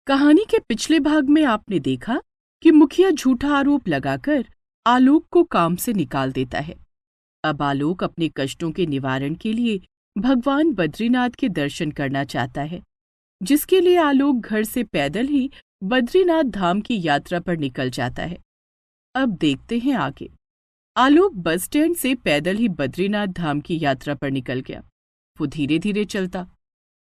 कहानी के पिछले भाग में आपने देखा कि मुखिया झूठा आरोप लगाकर आलोक को काम से निकाल देता है। अब आलोक अपने कष्टों के निवारण के लिए भगवान बद्रीनाथ के दर्शन करना चाहता है, जिसके लिए आलोक घर से पैदल ही बद्रीनाथ धाम की यात्रा पर निकल जाता है। अब देखते हैं आगे। आलोक बस स्टैंड से पैदल ही बद्रीनाथ धाम की यात्रा पर निकल गया। वो धीरे धीरे चलता,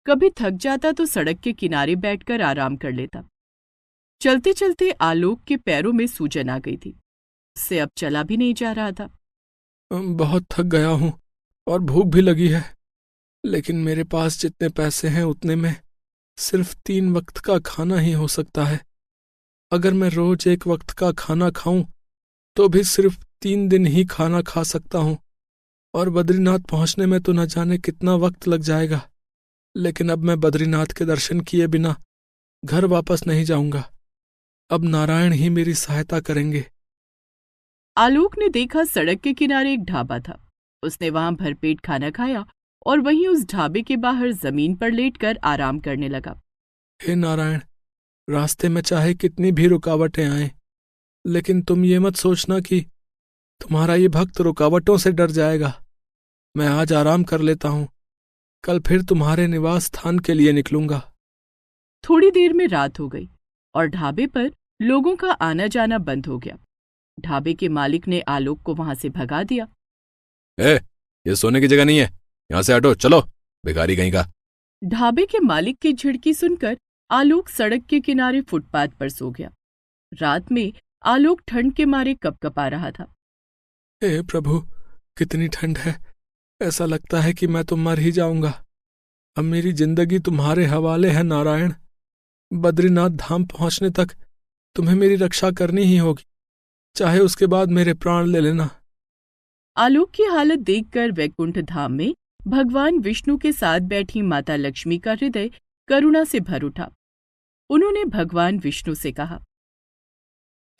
कभी थक जाता तो सड़क के किनारे बैठकर आराम कर लेता। चलते चलते आलोक के पैरों में सूजन आ गई थी। उससे अब चला भी नहीं जा रहा था। बहुत थक गया हूँ और भूख भी लगी है, लेकिन मेरे पास जितने पैसे हैं उतने में सिर्फ 3 वक्त का खाना ही हो सकता है। अगर मैं रोज 1 वक्त का खाना खाऊं तो भी सिर्फ 3 दिन ही खाना खा सकता हूँ, और बद्रीनाथ पहुंचने में तो न जाने कितना वक्त लग जाएगा। लेकिन अब मैं बद्रीनाथ के दर्शन किए बिना घर वापस नहीं जाऊंगा। अब नारायण ही मेरी सहायता करेंगे। आलोक ने देखा सड़क के किनारे एक ढाबा था। उसने वहां भरपेट खाना खाया और वहीं उस ढाबे के बाहर जमीन पर लेटकर आराम करने लगा। हे नारायण, रास्ते में चाहे कितनी भी रुकावटें आए, लेकिन तुम ये मत सोचना कि तुम्हारा ये भक्त रुकावटों से डर जाएगा। मैं आज आराम कर लेता हूँ, कल फिर तुम्हारे निवास स्थान के लिए निकलूंगा। थोड़ी देर में रात हो गई और ढाबे पर लोगों का आना जाना बंद हो गया। ढाबे के मालिक ने आलोक को वहां से भगा दिया। ये सोने की जगह नहीं है, यहां से हटो, चलो, भिखारी कहीं का। ढाबे के मालिक की झिड़की सुनकर आलोक सड़क के किनारे फुटपाथ पर सो गया। रात में आलोक ठंड के मारे कपकपा रहा था। हे प्रभु, कितनी ठंड है, ऐसा लगता है कि मैं तो मर ही जाऊंगा। अब मेरी जिंदगी तुम्हारे हवाले है नारायण। बद्रीनाथ धाम पहुंचने तक तुम्हें मेरी रक्षा करनी ही होगी, चाहे उसके बाद मेरे प्राण ले लेना। आलोक की हालत देखकर वैकुंठ धाम में भगवान विष्णु के साथ बैठी माता लक्ष्मी का हृदय करुणा से भर उठा। उन्होंने भगवान विष्णु से कहा,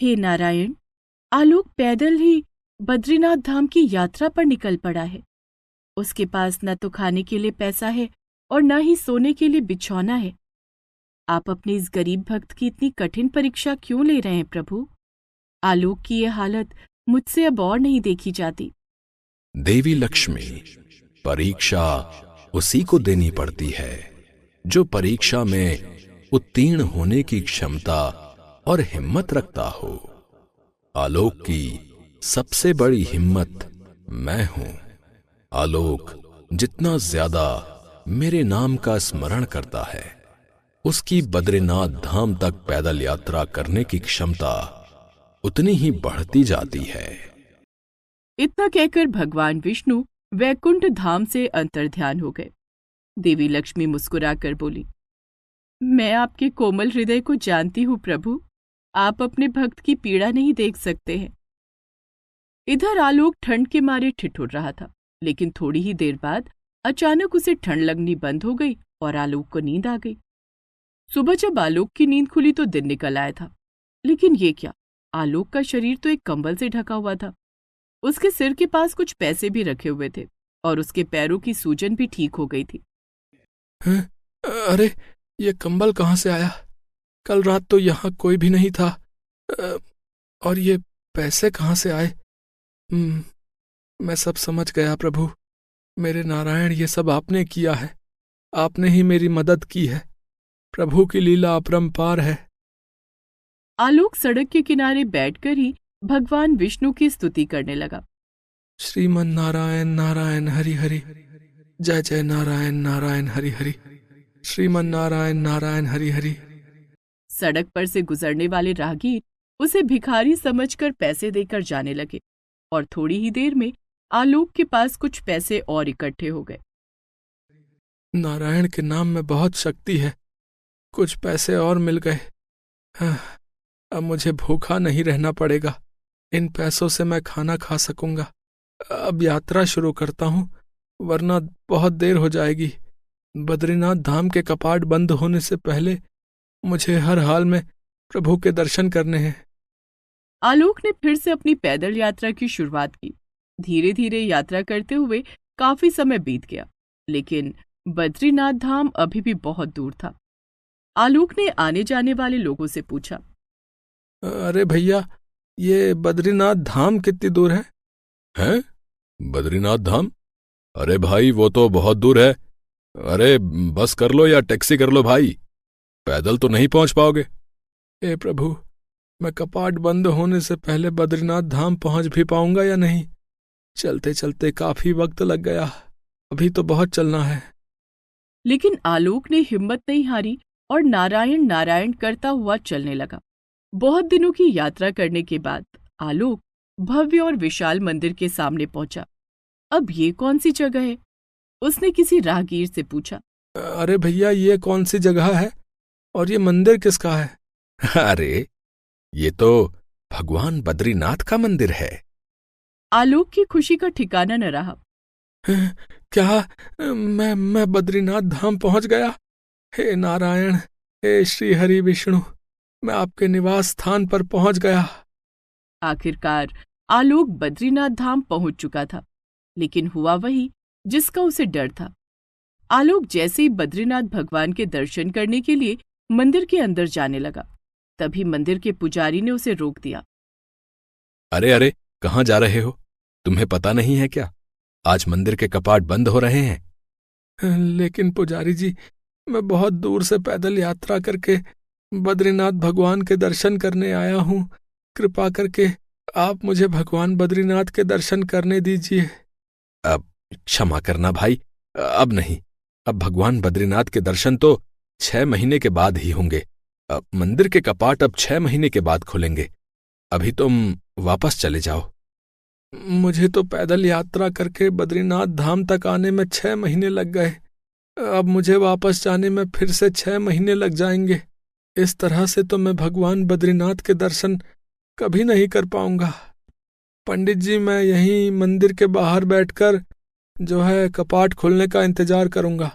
हे नारायण, आलोक पैदल ही बद्रीनाथ धाम की यात्रा पर निकल पड़ा है। उसके पास न तो खाने के लिए पैसा है और न ही सोने के लिए बिछौना है। आप अपने इस गरीब भक्त की इतनी कठिन परीक्षा क्यों ले रहे हैं प्रभु? आलोक की यह हालत मुझसे अब और नहीं देखी जाती। देवी लक्ष्मी, परीक्षा उसी को देनी पड़ती है जो परीक्षा में उत्तीर्ण होने की क्षमता और हिम्मत रखता हो। आलोक की सबसे बड़ी हिम्मत मैं हूं। आलोक जितना ज्यादा मेरे नाम का स्मरण करता है, उसकी बद्रीनाथ धाम तक पैदल यात्रा करने की क्षमता उतनी ही बढ़ती जाती है। इतना कहकर भगवान विष्णु वैकुंठ धाम से अंतर्ध्यान हो गए। देवी लक्ष्मी मुस्कुराकर बोली, मैं आपके कोमल हृदय को जानती हूँ प्रभु, आप अपने भक्त की पीड़ा नहीं देख सकते हैं। इधर आलोक ठंड के मारे ठिठुर रहा था, लेकिन थोड़ी ही देर बाद अचानक उसे ठंड लगनी बंद हो गई और आलोक को नींद आ गई। सुबह जब आलोक की नींद खुली तो दिन निकल आया था, लेकिन ये क्या, आलोक का शरीर तो एक कंबल से ढका हुआ था। उसके सिर के पास कुछ पैसे भी रखे हुए थे और उसके पैरों की सूजन भी ठीक हो गई थी। अरे, ये कंबल कहाँ से आया? कल रात तो यहाँ कोई भी नहीं था। और ये पैसे कहाँ से आए? मैं सब समझ गया प्रभु। मेरे नारायण, ये सब आपने किया है, आपने ही मेरी मदद की है। प्रभु की लीला अपरंपार है। आलोक सड़क के किनारे बैठकर ही भगवान विष्णु की स्तुति करने लगा। श्रीमन नारायण नारायण हरि हरि, जय जय नारायण नारायण हरि हरि, श्रीमन नारायण नारायण हरि हरि। सड़क पर से गुजरने वाले राहगीर उसे भिखारी समझकर पैसे देकर जाने लगे और थोड़ी ही देर में आलोक के पास कुछ पैसे और इकट्ठे हो गए। नारायण के नाम में बहुत शक्ति है, कुछ पैसे और मिल गए। अब मुझे भूखा नहीं रहना पड़ेगा। इन पैसों से मैं खाना खा सकूंगा। अब यात्रा शुरू करता हूँ, वरना बहुत देर हो जाएगी। बद्रीनाथ धाम के कपाट बंद होने से पहले मुझे हर हाल में प्रभु के दर्शन करने हैं। आलोक ने फिर से अपनी पैदल यात्रा की शुरुआत की। धीरे धीरे यात्रा करते हुए काफी समय बीत गया, लेकिन बद्रीनाथ धाम अभी भी बहुत दूर था। आलोक ने आने जाने वाले लोगों से पूछा। अरे भैया, ये बद्रीनाथ धाम कितनी दूर है? हैं? बद्रीनाथ धाम? अरे भाई, वो तो बहुत दूर है। अरे बस कर लो या टैक्सी कर लो भाई, पैदल तो नहीं पहुंच पाओगे। हे प्रभु, मैं कपाट बंद होने से पहले बद्रीनाथ धाम पहुंच भी पाऊंगा या नहीं? चलते चलते काफी वक्त लग गया, अभी तो बहुत चलना है। लेकिन आलोक ने हिम्मत नहीं हारी और नारायण नारायण करता हुआ चलने लगा। बहुत दिनों की यात्रा करने के बाद आलोक भव्य और विशाल मंदिर के सामने पहुंचा। अब ये कौन सी जगह है? उसने किसी राहगीर से पूछा। अरे भैया, ये कौन सी जगह है और ये मंदिर किसका है? अरे ये तो भगवान बद्रीनाथ का मंदिर है। आलोक की खुशी का ठिकाना न रहा। क्या मैं बद्रीनाथ धाम पहुंच गया? हे नारायण, हे श्री हरि विष्णु, मैं आपके निवास स्थान पर पहुंच गया। आखिरकार आलोक बद्रीनाथ धाम पहुंच चुका था, लेकिन हुआ वही जिसका उसे डर था। आलोक जैसे ही बद्रीनाथ भगवान के दर्शन करने के लिए मंदिर के अंदर जाने लगा, तभी मंदिर के पुजारी ने उसे रोक दिया। अरे अरे, कहाँ जा रहे हो? तुम्हें पता नहीं है क्या, आज मंदिर के कपाट बंद हो रहे हैं। लेकिन पुजारी जी, मैं बहुत दूर से पैदल यात्रा करके बद्रीनाथ भगवान के दर्शन करने आया हूँ। कृपा करके आप मुझे भगवान बद्रीनाथ के दर्शन करने दीजिए। अब क्षमा करना भाई, अब नहीं। अब भगवान बद्रीनाथ के दर्शन तो 6 महीने के बाद ही होंगे। अब मंदिर के कपाट अब 6 महीने के बाद खुलेंगे। अभी तुम वापस चले जाओ। मुझे तो पैदल यात्रा करके बद्रीनाथ धाम तक आने में 6 महीने लग गए, अब मुझे वापस जाने में फिर से 6 महीने लग जाएंगे। इस तरह से तो मैं भगवान बद्रीनाथ के दर्शन कभी नहीं कर पाऊंगा। पंडित जी, मैं यहीं मंदिर के बाहर बैठकर जो है कपाट खोलने का इंतजार करूंगा।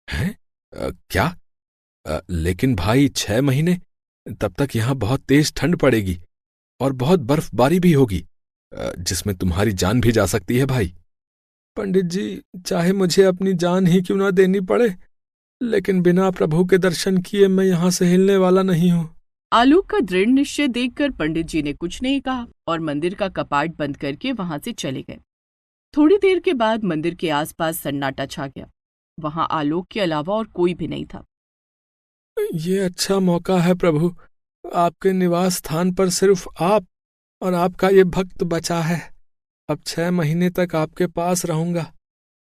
हैं? क्या? लेकिन भाई 6 महीने, तब तक यहां बहुत तेज ठंड पड़ेगी और बहुत बर्फबारी भी होगी, जिसमें तुम्हारी जान भी जा सकती है भाई। पंडित जी, चाहे मुझे अपनी जान ही क्यों ना देनी पड़े, लेकिन बिना प्रभु के दर्शन किए मैं यहां से हिलने वाला नहीं हूं। आलोक का दृढ़ निश्चय देखकर पंडित जी ने कुछ नहीं कहा और मंदिर का कपाट बंद करके वहां से चले गए। थोड़ी देर के बाद मंदिर के आसपास सन्नाटा छा गया। वहां आलोक के अलावा और कोई भी नहीं था। ये अच्छा मौका है प्रभु, आपके निवास स्थान पर सिर्फ आप और आपका ये भक्त बचा है। अब 6 महीने तक आपके पास रहूंगा।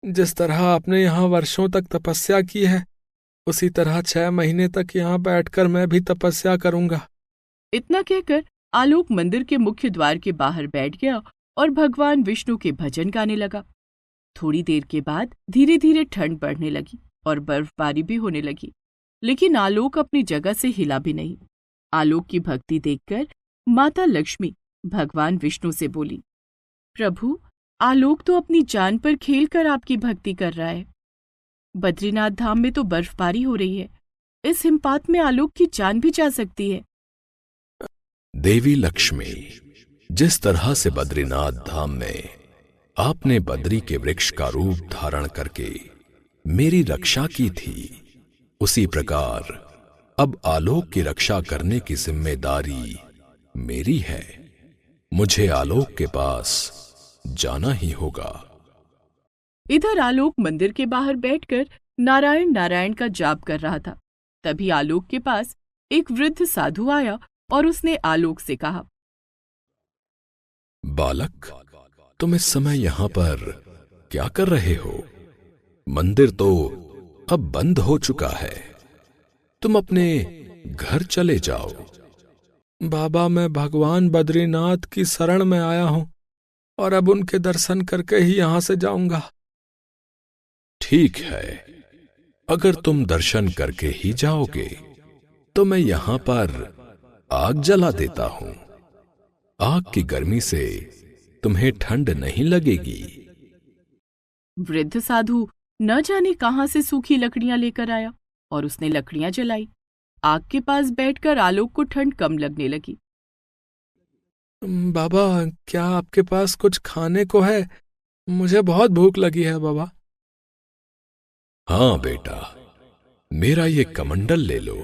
जिस तरह आपने यहाँ वर्षों तक तपस्या की है, उसी तरह 6 महीने तक यहाँ बैठकर मैं भी तपस्या करूंगा। इतना कहकर आलोक मंदिर के मुख्य द्वार के बाहर बैठ गया और भगवान विष्णु के भजन गाने लगा। थोड़ी देर के बाद धीरे धीरे ठंड बढ़ने लगी और बर्फबारी भी होने लगी, लेकिन आलोक अपनी जगह से हिला भी नहीं। आलोक की भक्ति देखकर माता लक्ष्मी भगवान विष्णु से बोली, प्रभु, आलोक तो अपनी जान पर खेलकर आपकी भक्ति कर रहा है। बद्रीनाथ धाम में तो बर्फबारी हो रही है, इस हिमपात में आलोक की जान भी जा सकती है। देवी लक्ष्मी, जिस तरह से बद्रीनाथ धाम में आपने बद्री के वृक्ष का रूप धारण करके मेरी रक्षा की थी, उसी प्रकार अब आलोक की रक्षा करने की जिम्मेदारी मेरी है। मुझे आलोक के पास जाना ही होगा। इधर आलोक मंदिर के बाहर बैठकर नारायण नारायण का जाप कर रहा था। तभी आलोक के पास एक वृद्ध साधु आया और उसने आलोक से कहा, बालक, तुम इस समय यहां पर क्या कर रहे हो? मंदिर तो अब बंद हो चुका है, तुम अपने घर चले जाओ। बाबा, मैं भगवान बद्रीनाथ की शरण में आया हूं और अब उनके दर्शन करके ही यहां से जाऊंगा। ठीक है, अगर तुम दर्शन करके ही जाओगे तो मैं यहां पर आग जला देता हूं। आग की गर्मी से तुम्हें ठंड नहीं लगेगी। वृद्ध साधु न जाने कहां से सूखी लकड़ियां लेकर आया और उसने लकड़ियां जलाई। आग के पास बैठकर आलोक को ठंड कम लगने लगी। बाबा, क्या आपके पास कुछ खाने को है? मुझे बहुत भूख लगी है बाबा। हाँ बेटा, मेरा ये कमंडल ले लो,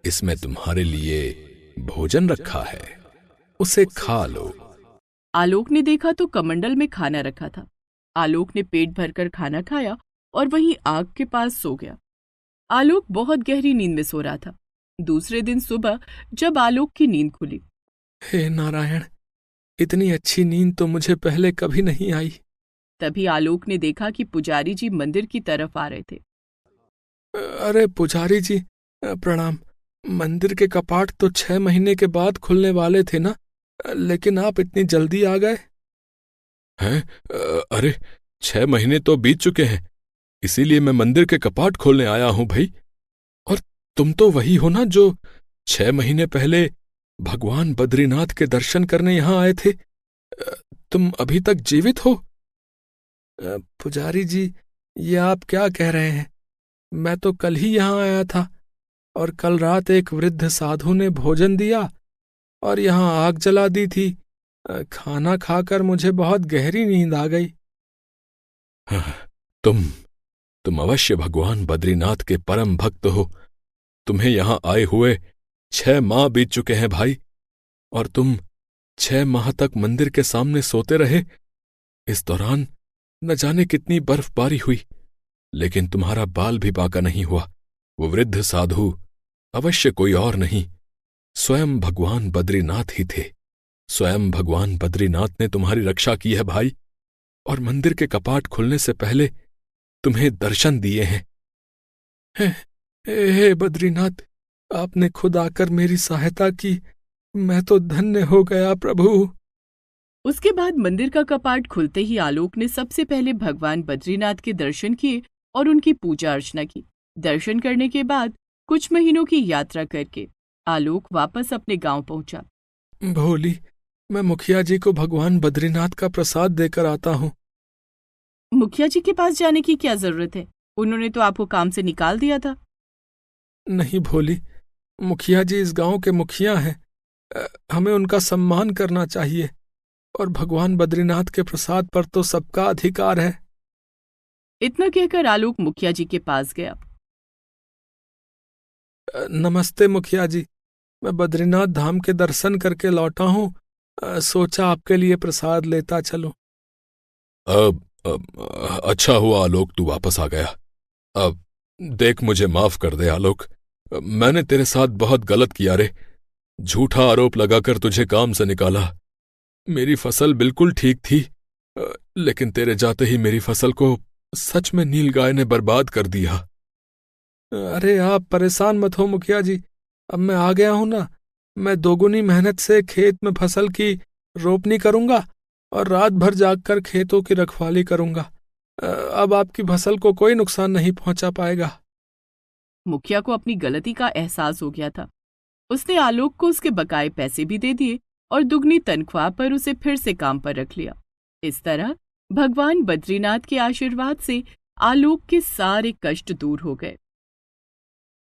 इसमें तुम्हारे लिए भोजन रखा है, उसे खा लो। आलोक ने देखा तो कमंडल में खाना रखा था। आलोक ने पेट भरकर खाना खाया और वहीं आग के पास सो गया। आलोक बहुत गहरी नींद में सो रहा था। दूसरे दिन सुबह जब आलोक की नींद खुली, हे नारायण, इतनी अच्छी नींद तो मुझे पहले कभी नहीं आई। तभी आलोक ने देखा कि पुजारी जी मंदिर की तरफ आ रहे थे। अरे पुजारी जी, प्रणाम। मंदिर के कपाट तो 6 महीने के बाद खुलने वाले थे ना, लेकिन आप इतनी जल्दी आ गए। हैं? अरे 6 महीने तो बीत चुके हैं, इसीलिए मैं मंदिर के कपाट खोलने आया हूं भाई। और तुम तो वही हो ना जो 6 महीने पहले भगवान बद्रीनाथ के दर्शन करने यहां आए थे। तुम अभी तक जीवित हो? पुजारी जी, ये आप क्या कह रहे हैं? मैं तो कल ही यहाँ आया था और कल रात एक वृद्ध साधु ने भोजन दिया और यहाँ आग जला दी थी। खाना खाकर मुझे बहुत गहरी नींद आ गई। तुम अवश्य भगवान बद्रीनाथ के परम भक्त हो। तुम्हें यहां आए हुए 6 माह बीत चुके हैं भाई, और तुम 6 माह तक मंदिर के सामने सोते रहे। इस दौरान न जाने कितनी बर्फबारी हुई, लेकिन तुम्हारा बाल भी बाका नहीं हुआ। वो वृद्ध साधु अवश्य कोई और नहीं, स्वयं भगवान बद्रीनाथ ही थे। स्वयं भगवान बद्रीनाथ ने तुम्हारी रक्षा की है भाई, और मंदिर के कपाट खुलने से पहले तुम्हें दर्शन दिए हैं। हे बद्रीनाथ, आपने खुद आकर मेरी सहायता की। मैं तो धन्य हो गया प्रभु। उसके बाद मंदिर का कपाट खुलते ही आलोक ने सबसे पहले भगवान बद्रीनाथ के दर्शन किए और उनकी पूजा अर्चना की। दर्शन करने के बाद कुछ महीनों की यात्रा करके आलोक वापस अपने गांव पहुंचा। भोली, मैं मुखिया जी को भगवान बद्रीनाथ का प्रसाद देकर आता हूँ। मुखिया जी के पास जाने की क्या जरूरत है? उन्होंने तो आपको काम से निकाल दिया था। नहीं भोली, मुखिया जी इस गांव के मुखिया हैं। हमें उनका सम्मान करना चाहिए, और भगवान बद्रीनाथ के प्रसाद पर तो सबका अधिकार है। इतना कहकर आलोक मुखिया जी के पास गया। नमस्ते मुखिया जी, मैं बद्रीनाथ धाम के दर्शन करके लौटा हूँ। सोचा आपके लिए प्रसाद लेता चलूं। अच्छा हुआ आलोक, तू वापस आ गया। अब देख, मुझे माफ कर दे आलोक, मैंने तेरे साथ बहुत गलत किया रे। झूठा आरोप लगाकर तुझे काम से निकाला। मेरी फसल बिल्कुल ठीक थी, लेकिन तेरे जाते ही मेरी फसल को सच में नीलगाय ने बर्बाद कर दिया। अरे आप परेशान मत हो मुखिया जी, अब मैं आ गया हूं ना। मैं दोगुनी मेहनत से खेत में फसल की रोपनी करूंगा और रात भर जागकर खेतों की रखवाली करूंगा। अब आपकी फसल को कोई नुकसान नहीं पहुंचा पाएगा। मुखिया को अपनी गलती का एहसास हो गया था। उसने आलोक को उसके बकाए पैसे भी दे दिए और दुगनी तनख्वाह पर उसे फिर से काम पर रख लिया। इस तरह भगवान बद्रीनाथ के आशीर्वाद से आलोक के सारे कष्ट दूर हो गए।